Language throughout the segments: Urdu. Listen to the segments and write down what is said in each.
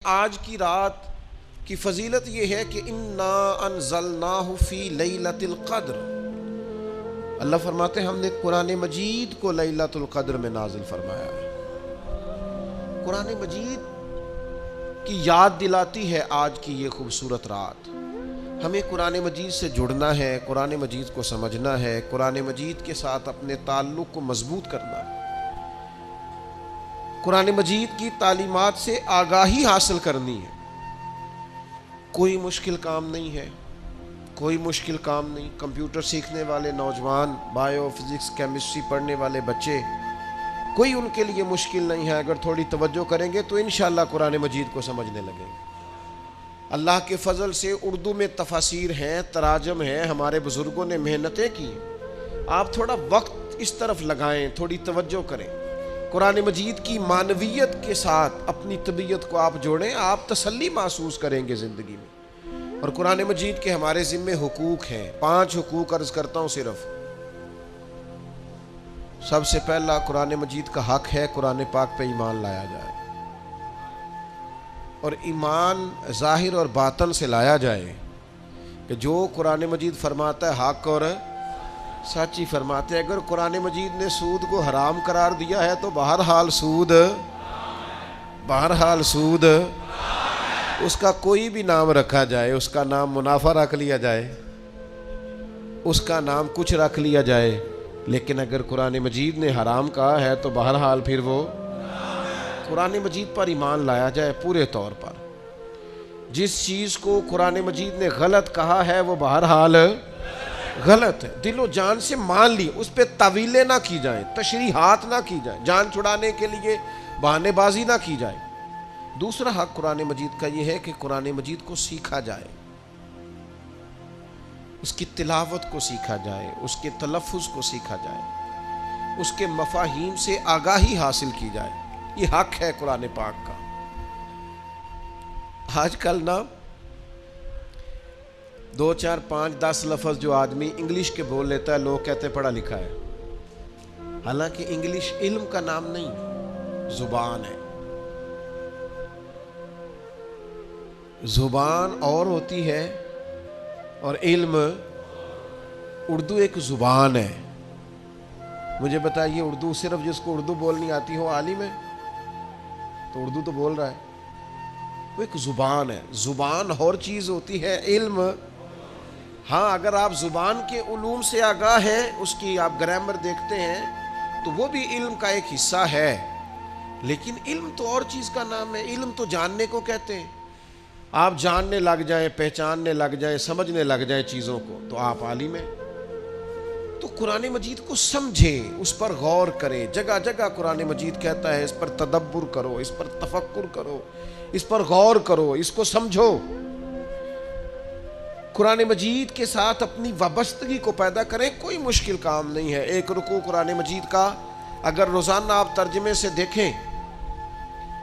آج کی رات کی فضیلت یہ ہے کہ انا انزلناہ فی لیلۃ القدر۔ اللہ فرماتے ہیں ہم نے قرآن مجید کو لیلۃ القدر میں نازل فرمایا ہے۔ قرآن مجید کی یاد دلاتی ہے آج کی یہ خوبصورت رات۔ ہمیں قرآن مجید سے جڑنا ہے، قرآن مجید کو سمجھنا ہے، قرآن مجید کے ساتھ اپنے تعلق کو مضبوط کرنا ہے، قرآن مجید کی تعلیمات سے آگاہی حاصل کرنی ہے۔ کوئی مشکل کام نہیں ہے، کوئی مشکل کام نہیں۔ کمپیوٹر سیکھنے والے نوجوان، بایو فزکس کیمسٹری پڑھنے والے بچے، کوئی ان کے لیے مشکل نہیں ہے۔ اگر تھوڑی توجہ کریں گے تو انشاءاللہ قرآن مجید کو سمجھنے لگیں گے۔ اللہ کے فضل سے اردو میں تفاسیر ہیں، تراجم ہیں، ہمارے بزرگوں نے محنتیں کی ہیں۔ آپ تھوڑا وقت اس طرف لگائیں، تھوڑی توجہ کریں، قرآن مجید کی معنویت کے ساتھ اپنی طبیعت کو آپ جوڑیں، آپ تسلی محسوس کریں گے زندگی میں۔ اور قرآن مجید کے ہمارے ذمے حقوق ہیں، 5 حقوق عرض کرتا ہوں صرف۔ سب سے پہلا قرآن مجید کا حق ہے قرآن پاک پہ ایمان لایا جائے، اور ایمان ظاہر اور باطن سے لایا جائے کہ جو قرآن مجید فرماتا ہے حق اور سچ ہی فرماتے ہیں۔ اگر قرآن مجید نے سود کو حرام قرار دیا ہے تو بہرحال سود اس کا کوئی بھی نام رکھا جائے، اس کا نام منافع رکھ لیا جائے، اس کا نام کچھ رکھ لیا جائے، لیکن اگر قرآن مجید نے حرام کہا ہے تو بہرحال پھر وہ قرآن مجید پر ایمان لایا جائے پورے طور پر۔ جس چیز کو قرآن مجید نے غلط کہا ہے وہ بہرحال غلط ہے، دل و جان سے مان لی، اس پہ تعویلیں نہ کی جائیں، تشریحات نہ کی جائیں، جان چھڑانے کے لیے بہانے بازی نہ کی جائے۔ دوسرا حق قرآن مجید کا یہ ہے کہ قرآن مجید کو سیکھا جائے، اس کی تلاوت کو سیکھا جائے، اس کے تلفظ کو سیکھا جائے، اس کے مفاہیم سے آگاہی حاصل کی جائے۔ یہ حق ہے قرآن پاک کا۔ آج کل نا 2 4 5 10 لفظ جو آدمی انگلش کے بول لیتا ہے، لوگ کہتے ہیں پڑھا لکھا ہے، حالانکہ انگلش علم کا نام نہیں، زبان ہے۔ زبان اور ہوتی ہے اور علم، اردو ایک زبان ہے۔ مجھے بتائیے، اردو صرف جس کو اردو بولنی آتی ہو عالم ہے؟ تو اردو تو بول رہا ہے، وہ ایک زبان ہے۔ زبان اور چیز ہوتی ہے، علم ہاں اگر آپ زبان کے علوم سے آگاہ ہیں، اس کی آپ گرامر دیکھتے ہیں تو وہ بھی علم کا ایک حصہ ہے، لیکن علم تو اور چیز کا نام ہے۔ علم تو جاننے کو کہتے ہیں۔ آپ جاننے لگ جائیں، پہچاننے لگ جائیں، سمجھنے لگ جائیں چیزوں کو تو آپ عالم ہیں۔ تو قرآن مجید کو سمجھیں، اس پر غور کریں۔ جگہ جگہ قرآن مجید کہتا ہے اس پر تدبر کرو، اس پر تفکر کرو، اس پر غور کرو، اس کو سمجھو۔ قرآن مجید کے ساتھ اپنی وابستگی کو پیدا کریں، کوئی مشکل کام نہیں ہے۔ ایک رکوع قرآن مجید کا اگر روزانہ آپ ترجمے سے دیکھیں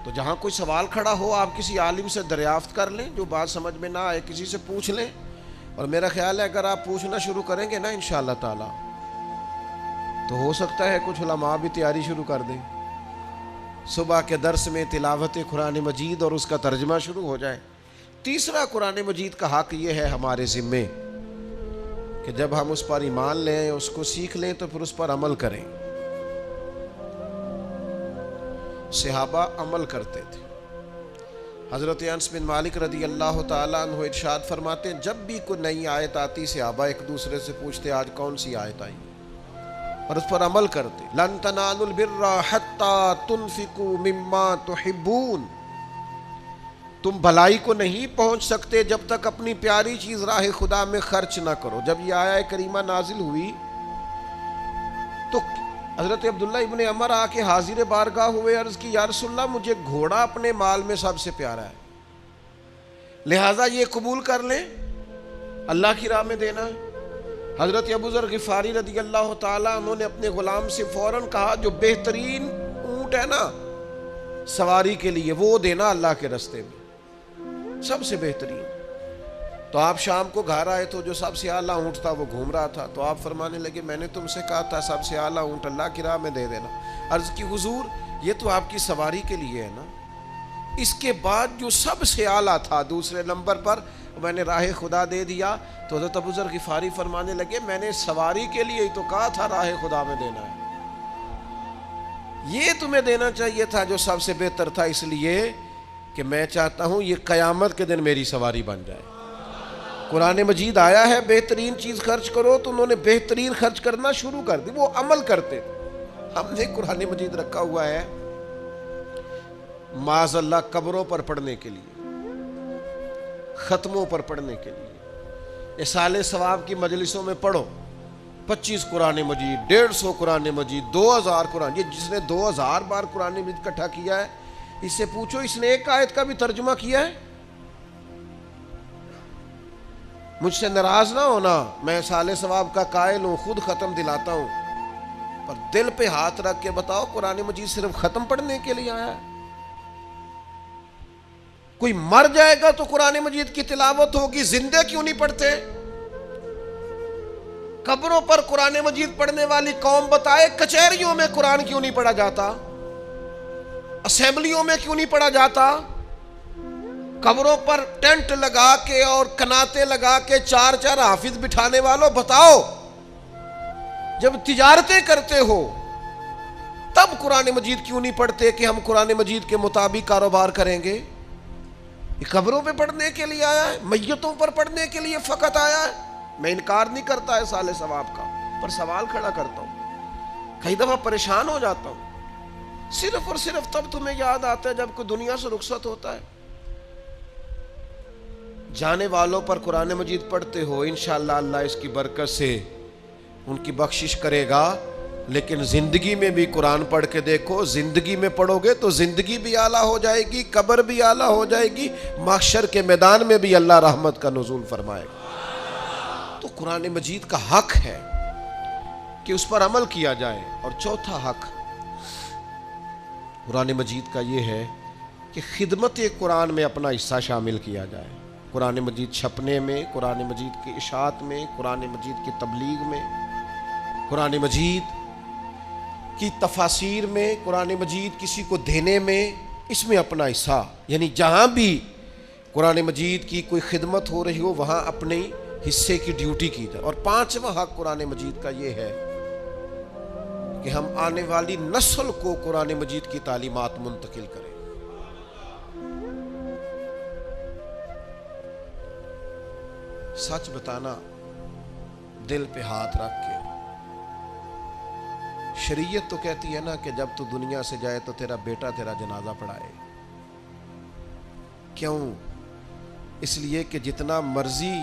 تو جہاں کوئی سوال کھڑا ہو آپ کسی عالم سے دریافت کر لیں، جو بات سمجھ میں نہ آئے کسی سے پوچھ لیں، اور میرا خیال ہے اگر آپ پوچھنا شروع کریں گے نا انشاءاللہ تعالی تو ہو سکتا ہے کچھ علماء بھی تیاری شروع کر دیں، صبح کے درس میں تلاوت قرآن مجید اور اس کا ترجمہ شروع ہو جائے۔ تیسرا قرآن مجید کا حق یہ ہے ہمارے ذمے کہ جب ہم اس پر ایمان لیں، اس کو سیکھ لیں تو پھر اس پر عمل کریں۔ صحابہ عمل کرتے تھے۔ حضرت انس بن مالک رضی اللہ تعالیٰ عنہ ارشاد فرماتے ہیں جب بھی کوئی نئی آیت آتی صحابہ ایک دوسرے سے پوچھتے آج کون سی آیت آئی، اور اس پر عمل کرتے۔ لن تنالوا البر حتى تنفقوا مما تحبون، تم بھلائی کو نہیں پہنچ سکتے جب تک اپنی پیاری چیز راہ خدا میں خرچ نہ کرو۔ جب یہ آیت کریمہ نازل ہوئی تو حضرت عبداللہ ابن عمر آ کے حاضر بارگاہ ہوئے، عرض کی یا رسول اللہ مجھے گھوڑا اپنے مال میں سب سے پیارا ہے، لہٰذا یہ قبول کر لیں، اللہ کی راہ میں دینا ہے۔ حضرت ابو ذر غفاری رضی اللہ تعالیٰ عنہ نے اپنے غلام سے فوراً کہا جو بہترین اونٹ ہے نا سواری کے لیے وہ دینا اللہ کے راستے میں، سب سے بہترین۔ تو آپ شام کو گھر آئے تو جو سب سے اعلیٰ اونٹ تھا وہ گھوم رہا تھا، تو آپ فرمانے لگے میں نے تم سے کہا تھا سب سے اعلیٰ اونٹ اللہ کی راہ میں دے دینا۔ عرض کی حضور یہ تو آپ کی سواری کے لیے ہے نا، اس کے بعد جو سب سے اعلیٰ تھا دوسرے نمبر پر میں نے راہ خدا دے دیا، تو حضرت ابو ذر غفاری فرمانے لگے میں نے سواری کے لیے ہی تو کہا تھا راہ خدا میں دینا ہے، یہ تمہیں دینا چاہیے تھا جو سب سے بہتر تھا، اس لیے کہ میں چاہتا ہوں یہ قیامت کے دن میری سواری بن جائے۔ قرآن مجید آیا ہے بہترین چیز خرچ کرو، تو انہوں نے بہترین خرچ کرنا شروع کر دی، وہ عمل کرتے۔ ہم نے قرآن مجید رکھا ہوا ہے معاذ اللہ قبروں پر پڑھنے کے لیے، ختموں پر پڑھنے کے لیے، اصال ثواب کی مجلسوں میں پڑھو، 25 قرآن مجید، 150 قرآن مجید، 2000 قرآن، یہ جس نے 2000 بار قرآن مجید اکٹھا کیا ہے اس سے پوچھو اس نے ایک آیت کا بھی ترجمہ کیا ہے؟ مجھ سے ناراض نہ ہونا، میں اصال ثواب کا قائل ہوں، خود ختم دلاتا ہوں، پر دل پہ ہاتھ رکھ کے بتاؤ قرآن مجید صرف ختم پڑھنے کے لیے آیا ہے؟ کوئی مر جائے گا تو قرآن مجید کی تلاوت ہوگی، زندے کیوں نہیں پڑھتے؟ قبروں پر قرآن مجید پڑھنے والی قوم بتائے کچہریوں میں قرآن کیوں نہیں پڑھا جاتا؟ اسمبلیوں میں کیوں نہیں پڑھا جاتا؟ قبروں پر ٹینٹ لگا کے اور کناتے لگا کے 4 حافظ بٹھانے والوں بتاؤ، جب تجارتیں کرتے ہو تب قرآن مجید کیوں نہیں پڑھتے کہ ہم قرآن مجید کے مطابق کاروبار کریں گے؟ یہ قبروں پہ پڑھنے کے لیے آیا ہے، میتوں پر پڑھنے کے لیے فقط آیا ہے۔ میں انکار نہیں کرتا ہے سال ثواب کا، پر سوال کھڑا کرتا ہوں، کئی دفعہ پریشان ہو جاتا ہوں، صرف اور صرف تب تمہیں یاد آتا ہے جب کوئی دنیا سے رخصت ہوتا ہے۔ جانے والوں پر قرآن مجید پڑھتے ہو، انشاءاللہ اللہ اس کی برکت سے ان کی بخشش کرے گا، لیکن زندگی میں بھی قرآن پڑھ کے دیکھو، زندگی میں پڑھو گے تو زندگی بھی اعلیٰ ہو جائے گی، قبر بھی اعلیٰ ہو جائے گی، محشر کے میدان میں بھی اللہ رحمت کا نزول فرمائے گا۔ تو قرآن مجید کا حق ہے کہ اس پر عمل کیا جائے۔ اور چوتھا حق قرآن مجید کا یہ ہے کہ خدمت قرآن میں اپنا حصہ شامل کیا جائے، قرآن مجید چھپنے میں، قرآن مجید کی اشاعت میں، قرآن مجید کی تبلیغ میں، قرآن مجید کی تفاسیر میں، قرآن مجید کسی کو دینے میں، اس میں اپنا حصہ، یعنی جہاں بھی قرآن مجید کی کوئی خدمت ہو رہی ہو وہاں اپنے حصے کی ڈیوٹی کی جائے۔ اور پانچواں حق قرآن مجید کا یہ ہے کہ ہم آنے والی نسل کو قرآن مجید کی تعلیمات منتقل کریں۔ سچ بتانا، دل پہ ہاتھ رکھ کے، شریعت تو کہتی ہے نا کہ جب تو دنیا سے جائے تو تیرا بیٹا تیرا جنازہ پڑھائے۔ کیوں؟ اس لیے کہ جتنا مرضی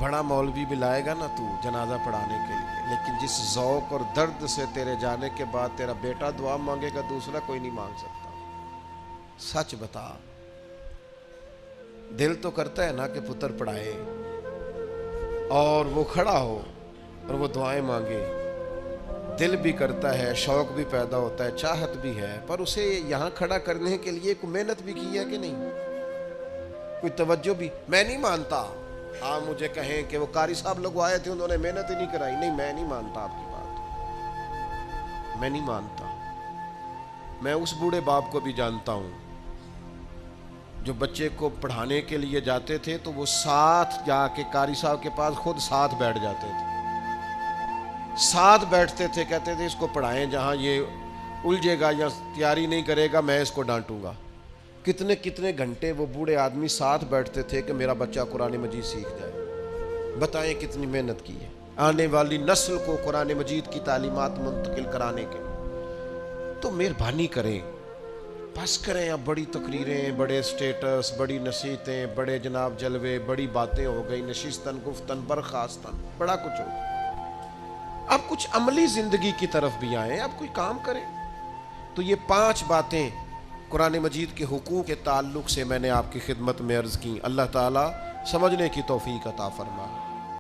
بڑا مولوی بھی لائے گا نا تو جنازہ پڑھانے کے لیے، لیکن جس ذوق اور درد سے تیرے جانے کے بعد تیرا بیٹا دعا مانگے گا دوسرا کوئی نہیں مانگ سکتا۔ سچ بتا، دل تو کرتا ہے نا کہ پتر پڑھائے اور وہ کھڑا ہو اور وہ دعائیں مانگے، دل بھی کرتا ہے، شوق بھی پیدا ہوتا ہے، چاہت بھی ہے، پر اسے یہاں کھڑا کرنے کے لیے کوئی محنت بھی کی ہے کہ نہیں؟ کوئی توجہ بھی؟ میں نہیں مانتا آپ مجھے کہیں کہ وہ قاری صاحب لوگ آئے تھے انہوں نے محنت ہی نہیں کرائی، نہیں، میں نہیں مانتا آپ کی بات، میں نہیں مانتا۔ میں اس بوڑھے باپ کو بھی جانتا ہوں جو بچے کو پڑھانے کے لیے جاتے تھے تو وہ ساتھ جا کے قاری صاحب کے پاس خود ساتھ بیٹھ جاتے تھے، ساتھ بیٹھتے تھے، کہتے تھے اس کو پڑھائیں، جہاں یہ الجھے گا یا تیاری نہیں کرے گا میں اس کو ڈانٹوں گا۔ کتنے کتنے گھنٹے وہ بوڑھے آدمی ساتھ بیٹھتے تھے کہ میرا بچہ قرآن مجید سیکھ جائے۔ بتائیں کتنی محنت کی ہے آنے والی نسل کو قرآن مجید کی تعلیمات منتقل کرانے کے۔ تو مہربانی کریں، بس کریں، اب بڑی تقریریں، بڑے سٹیٹس، بڑی نصیحتیں، بڑے جناب جلوے، بڑی باتیں ہو گئی، نشستن گفتن برخاستن، بڑا کچھ ہو گیا۔ اب کچھ عملی زندگی کی طرف بھی آئیں، اب کوئی کام کریں۔ تو یہ 5 باتیں قرآن مجید کے حقوق کے تعلق سے میں نے آپ کی خدمت میں عرض کی۔ اللہ تعالیٰ سمجھنے کی توفیق عطا فرمائے۔